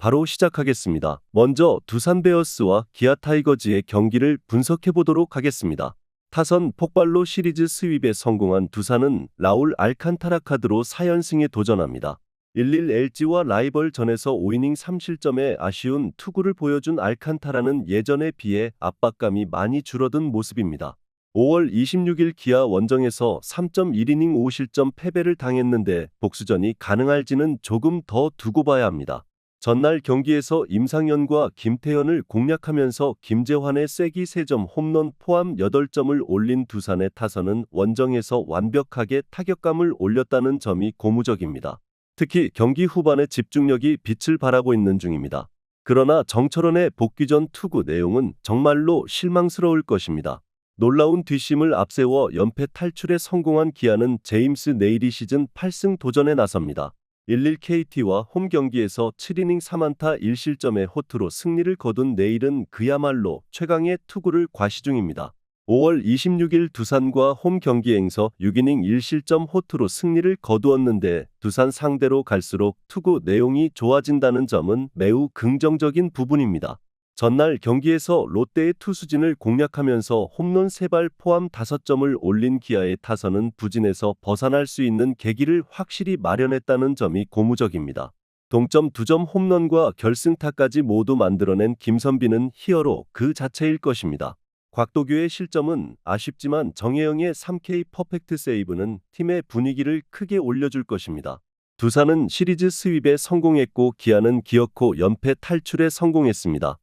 바로 시작하겠습니다. 먼저 두산 베어스와 기아 타이거즈의 경기를 분석해 보도록 하겠습니다. 타선 폭발로 시리즈 스윕에 성공한 두산은 라울 알칸타라 카드로 4연승에 도전합니다. 1-1 LG와 라이벌전에서 5이닝 3실점의 아쉬운 투구를 보여준 알칸타라는 예전에 비해 압박감이 많이 줄어든 모습입니다. 5월 26일 기아 원정에서 3.1이닝 5실점 패배를 당했는데 복수전이 가능할지는 조금 더 두고 봐야 합니다. 전날 경기에서 임상현과 김태현을 공략하면서 김재환의 쐐기 3점 홈런 포함 8점을 올린 두산의 타선은 원정에서 완벽하게 타격감을 올렸다는 점이 고무적입니다. 특히 경기 후반에 집중력이 빛을 발하고 있는 중입니다. 그러나 정철원의 복귀 전 투구 내용은 정말로 실망스러울 것입니다. 놀라운 뒷심을 앞세워 연패 탈출에 성공한 기아는 제임스 네일이 시즌 8승 도전에 나섭니다. 1-1 KT와 홈 경기에서 7이닝 3안타 1실점의 호투로 승리를 거둔 네일은 그야말로 최강의 투구를 과시 중입니다. 5월 26일 두산과 홈 경기에서 6이닝 1실점 호투로 승리를 거두었는데 두산 상대로 갈수록 투구 내용이 좋아진다는 점은 매우 긍정적인 부분입니다. 전날 경기에서 롯데의 투수진을 공략하면서 홈런 3발 포함 5점을 올린 기아의 타선은 부진에서 벗어날 수 있는 계기를 확실히 마련했다는 점이 고무적입니다. 동점 2점 홈런과 결승타까지 모두 만들어낸 김선비는 히어로 그 자체일 것입니다. 곽도규의 실점은 아쉽지만 정혜영의 3K 퍼펙트 세이브는 팀의 분위기를 크게 올려줄 것입니다. 두산은 시리즈 스윕에 성공했고 기아는 기어코 연패 탈출에 성공했습니다.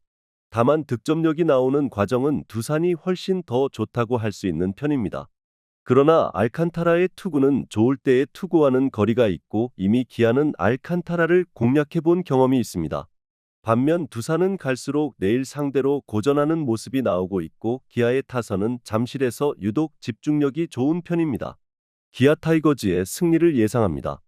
다만 득점력이 나오는 과정은 두산이 훨씬 더 좋다고 할 수 있는 편입니다. 그러나 알칸타라의 투구는 좋을 때의 투구와는 거리가 있고 이미 기아는 알칸타라를 공략해본 경험이 있습니다. 반면 두산은 갈수록 내일 상대로 고전하는 모습이 나오고 있고 기아의 타선은 잠실에서 유독 집중력이 좋은 편입니다. 기아 타이거즈의 승리를 예상합니다.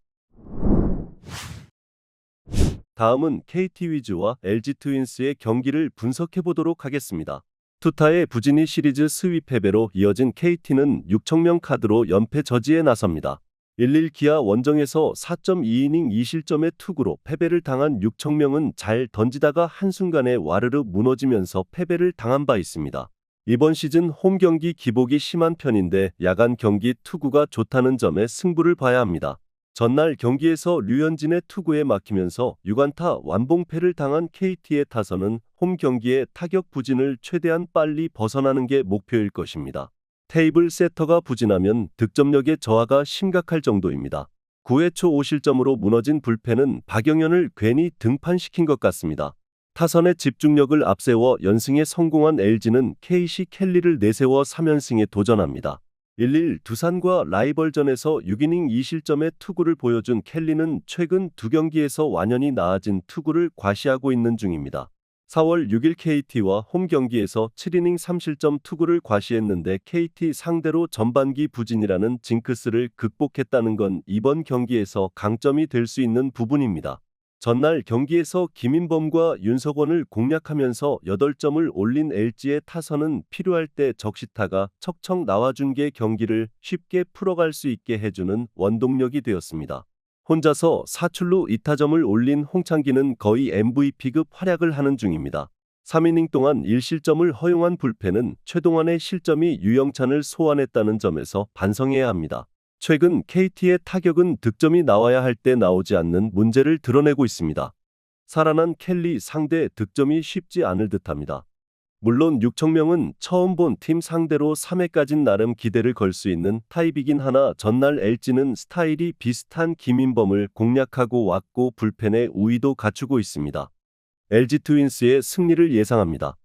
다음은 KT 위즈와 LG 트윈스의 경기를 분석해 보도록 하겠습니다. 투타의 부진이 시리즈 스윕 패배로 이어진 KT는 6청명 카드로 연패 저지에 나섭니다. 1-1 기아 원정에서 4.2이닝 2실점의 투구로 패배를 당한 6청명은 잘 던지다가 한순간에 와르르 무너지면서 패배를 당한 바 있습니다. 이번 시즌 홈 경기 기복이 심한 편인데 야간 경기 투구가 좋다는 점에 승부를 봐야 합니다. 전날 경기에서 류현진의 투구에 막히면서 6안타 완봉패를 당한 KT의 타선은 홈 경기의 타격 부진을 최대한 빨리 벗어나는 게 목표일 것입니다. 테이블 세터가 부진하면 득점력의 저하가 심각할 정도입니다. 9회 초 5실점으로 무너진 불펜은 박영현을 괜히 등판시킨 것 같습니다. 타선의 집중력을 앞세워 연승에 성공한 LG는 KC 켈리를 내세워 3연승에 도전합니다. 1-1 두산과 라이벌전에서 6이닝 2실점의 투구를 보여준 켈리는 최근 2경기에서 완연히 나아진 투구를 과시하고 있는 중입니다. 4월 6일 KT와 홈 경기에서 7이닝 3실점 투구를 과시했는데 KT 상대로 전반기 부진이라는 징크스를 극복했다는 건 이번 경기에서 강점이 될 수 있는 부분입니다. 전날 경기에서 김인범과 윤석원을 공략하면서 8점을 올린 LG의 타선은 필요할 때 적시타가 척척 나와준 게 경기를 쉽게 풀어갈 수 있게 해주는 원동력이 되었습니다. 혼자서 4출루 2타점을 올린 홍창기는 거의 MVP급 활약을 하는 중입니다. 3이닝 동안 1실점을 허용한 불펜은 최동환의 실점이 유영찬을 소환했다는 점에서 반성해야 합니다. 최근 KT의 타격은 득점이 나와야 할 때 나오지 않는 문제를 드러내고 있습니다. 살아난 켈리 상대 득점이 쉽지 않을 듯합니다. 물론 6청명은 처음 본 팀 상대로 3회까진 나름 기대를 걸 수 있는 타입이긴 하나 전날 LG는 스타일이 비슷한 김인범을 공략하고 왔고 불펜의 우위도 갖추고 있습니다. LG 트윈스의 승리를 예상합니다.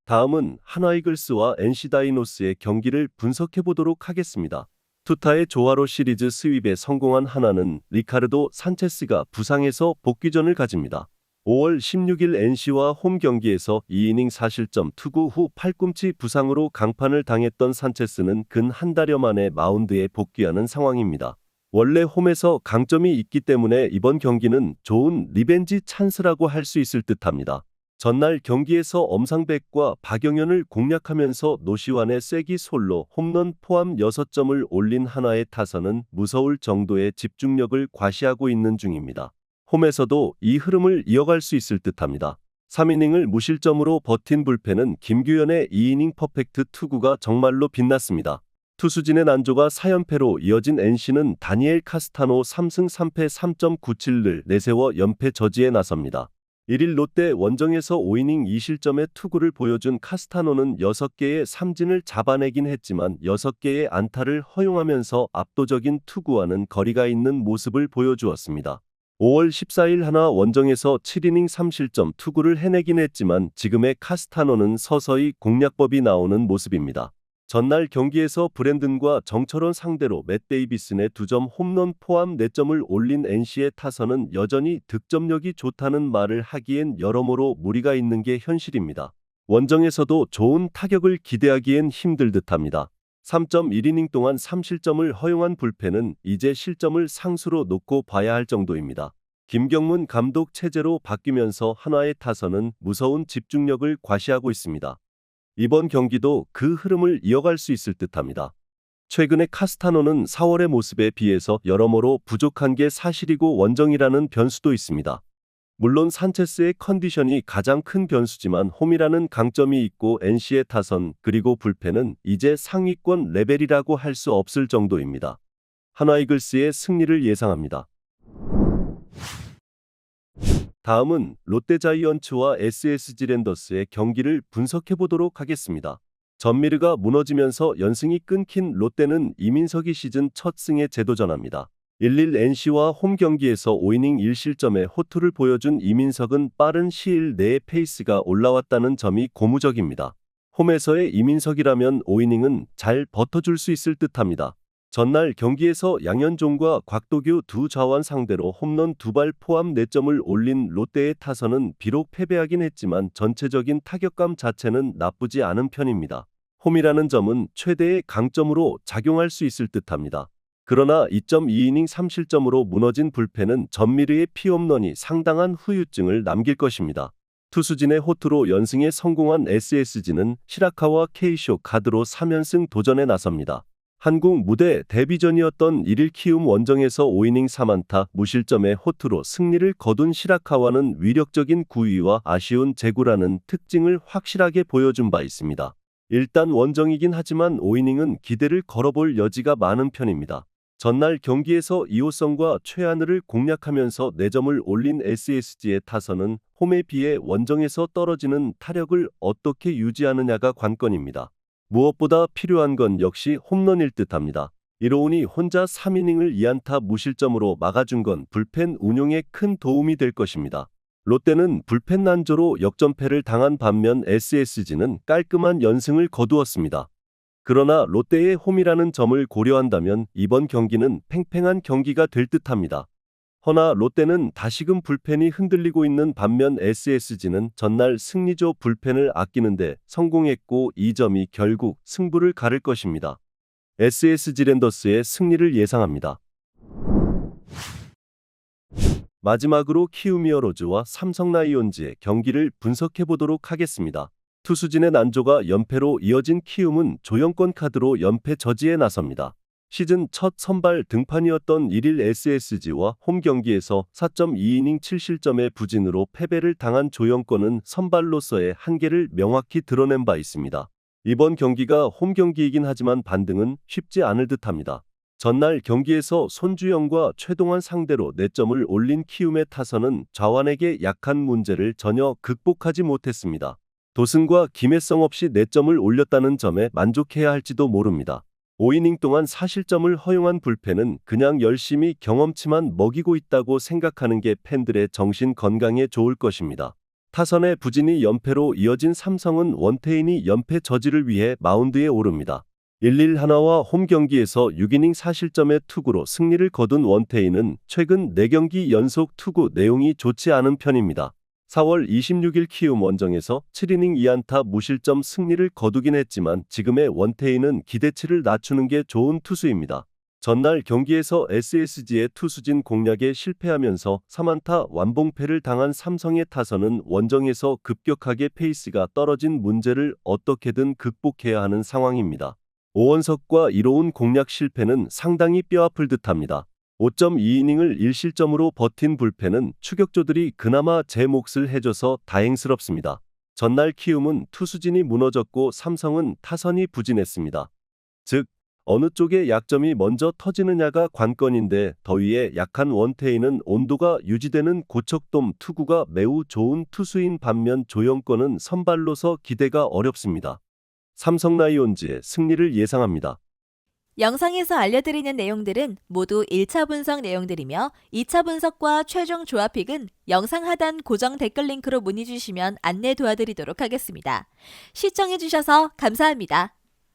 다음은 한화이글스와 NC 다이노스의 경기를 분석해 보도록 하겠습니다. 투타의 조화로 시리즈 스윕에 성공한 한화는 리카르도 산체스가 부상에서 복귀전을 가집니다. 5월 16일 NC와 홈 경기에서 2이닝 4실점 투구 후 팔꿈치 부상으로 강판을 당했던 산체스는 근 한 달여 만에 마운드에 복귀하는 상황입니다. 원래 홈에서 강점이 있기 때문에 이번 경기는 좋은 리벤지 찬스라고 할 수 있을 듯합니다. 전날 경기에서 엄상백과 박영현을 공략하면서 노시환의 쐐기 솔로 홈런 포함 6점을 올린 한화의 타선은 무서울 정도의 집중력을 과시하고 있는 중입니다. 홈에서도 이 흐름을 이어갈 수 있을 듯합니다. 3이닝을 무실점으로 버틴 불펜은 김규현의 2이닝 퍼펙트 투구가 정말로 빛났습니다. 투수진의 난조가 4연패로 이어진 NC는 다니엘 카스타노 3승 3패 3.97를 내세워 연패 저지에 나섭니다. 1일 롯데 원정에서 5이닝 2실점의 투구를 보여준 카스타노는 6개의 삼진을 잡아내긴 했지만 6개의 안타를 허용하면서 압도적인 투구와는 거리가 있는 모습을 보여주었습니다. 5월 14일 하나 원정에서 7이닝 3실점 투구를 해내긴 했지만 지금의 카스타노는 서서히 공략법이 나오는 모습입니다. 전날 경기에서 브랜든과 정철원 상대로 맷 데이비슨의 2점 홈런 포함 4점을 올린 NC의 타선은 여전히 득점력이 좋다는 말을 하기엔 여러모로 무리가 있는 게 현실입니다. 원정에서도 좋은 타격을 기대하기엔 힘들 듯합니다. 3.1이닝 동안 3실점을 허용한 불펜은 이제 실점을 상수로 놓고 봐야 할 정도입니다. 김경문 감독 체제로 바뀌면서 한화의 타선은 무서운 집중력을 과시하고 있습니다. 이번 경기도 그 흐름을 이어갈 수 있을 듯합니다. 최근에 카스타노는 4월의 모습에 비해서 여러모로 부족한 게 사실이고 원정이라는 변수도 있습니다. 물론 산체스의 컨디션이 가장 큰 변수지만 홈이라는 강점이 있고 NC의 타선 그리고 불펜은 이제 상위권 레벨이라고 할 수 없을 정도입니다. 한화 이글스의 승리를 예상합니다. 다음은 롯데자이언츠와 SSG 랜더스의 경기를 분석해보도록 하겠습니다. 전미르가 무너지면서 연승이 끊긴 롯데는 이민석이 시즌 첫 승에 재도전합니다. 1-1 NC와 홈 경기에서 5이닝 1실점의 호투를 보여준 이민석은 빠른 시일 내에 페이스가 올라왔다는 점이 고무적입니다. 홈에서의 이민석이라면 5이닝은 잘 버텨줄 수 있을 듯합니다. 전날 경기에서 양현종과 곽도규 두 좌완 상대로 홈런 2발 포함 4점을 올린 롯데의 타선은 비록 패배하긴 했지만 전체적인 타격감 자체는 나쁘지 않은 편입니다. 홈이라는 점은 최대의 강점으로 작용할 수 있을 듯합니다. 그러나 2.2이닝 3실점으로 무너진 불펜은 전미르의 피홈런이 상당한 후유증을 남길 것입니다. 투수진의 호투로 연승에 성공한 SSG는 시라카와 케이쇼 카드로 3연승 도전에 나섭니다. 한국 무대 데뷔전이었던 1일 키움 원정에서 5이닝 3안타 무실점의 호투로 승리를 거둔 시라카와는 위력적인 구위와 아쉬운 제구라는 특징을 확실하게 보여준 바 있습니다. 일단 원정이긴 하지만 5이닝은 기대를 걸어볼 여지가 많은 편입니다. 전날 경기에서 이호성과 최하늘을 공략하면서 4점을 올린 SSG의 타선은 홈에 비해 원정에서 떨어지는 타력을 어떻게 유지하느냐가 관건입니다. 무엇보다 필요한 건 역시 홈런일 듯합니다. 이로우니 혼자 3이닝을 2안타 무실점으로 막아준 건 불펜 운용에 큰 도움이 될 것입니다. 롯데는 불펜 난조로 역전패를 당한 반면 SSG는 깔끔한 연승을 거두었습니다. 그러나 롯데의 홈이라는 점을 고려한다면 이번 경기는 팽팽한 경기가 될 듯합니다. 허나 롯데는 다시금 불펜이 흔들리고 있는 반면 SSG는 전날 승리조 불펜을 아끼는데 성공했고 이 점이 결국 승부를 가를 것입니다. SSG 랜더스의 승리를 예상합니다. 마지막으로 키움 히어로즈와 삼성 라이온즈의 경기를 분석해보도록 하겠습니다. 투수진의 난조가 연패로 이어진 키움은 조영권 카드로 연패 저지에 나섭니다. 시즌 첫 선발 등판이었던 1일 SSG와 홈 경기에서 4.2이닝 7실점의 부진으로 패배를 당한 조영권은 선발로서의 한계를 명확히 드러낸 바 있습니다. 이번 경기가 홈 경기이긴 하지만 반등은 쉽지 않을 듯합니다. 전날 경기에서 손주영과 최동환 상대로 4점을 올린 키움의 타선은 좌완에게 약한 문제를 전혀 극복하지 못했습니다. 도승과 김혜성 없이 4점을 올렸다는 점에 만족해야 할지도 모릅니다. 5이닝 동안 4실점을 허용한 불펜은 그냥 열심히 경험치만 먹이고 있다고 생각하는 게 팬들의 정신 건강에 좋을 것입니다. 타선의 부진이 연패로 이어진 삼성은 원태인이 연패 저지를 위해 마운드에 오릅니다. 1-1 한화와 홈 경기에서 6이닝 4실점의 투구로 승리를 거둔 원태인은 최근 4경기 연속 투구 내용이 좋지 않은 편입니다. 4월 26일 키움 원정에서 7이닝 2안타 무실점 승리를 거두긴 했지만 지금의 원태인은 기대치를 낮추는 게 좋은 투수입니다. 전날 경기에서 SSG의 투수진 공략에 실패하면서 3안타 완봉패를 당한 삼성의 타선은 원정에서 급격하게 페이스가 떨어진 문제를 어떻게든 극복해야 하는 상황입니다. 오원석과 이로운 공략 실패는 상당히 뼈아플 듯합니다. 5.2이닝을 1실점으로 버틴 불펜은 추격조들이 그나마 제 몫을 해줘서 다행스럽습니다. 전날 키움은 투수진이 무너졌고 삼성은 타선이 부진했습니다. 즉, 어느 쪽의 약점이 먼저 터지느냐가 관건인데 더위에 약한 원태인은 온도가 유지되는 고척돔 투구가 매우 좋은 투수인 반면 조영권은 선발로서 기대가 어렵습니다. 삼성 라이온즈의 승리를 예상합니다. 영상에서 알려드리는 내용들은 모두 1차 분석 내용들이며 2차 분석과 최종 조합픽은 영상 하단 고정 댓글 링크로 문의 주시면 안내 도와드리도록 하겠습니다. 시청해주셔서 감사합니다.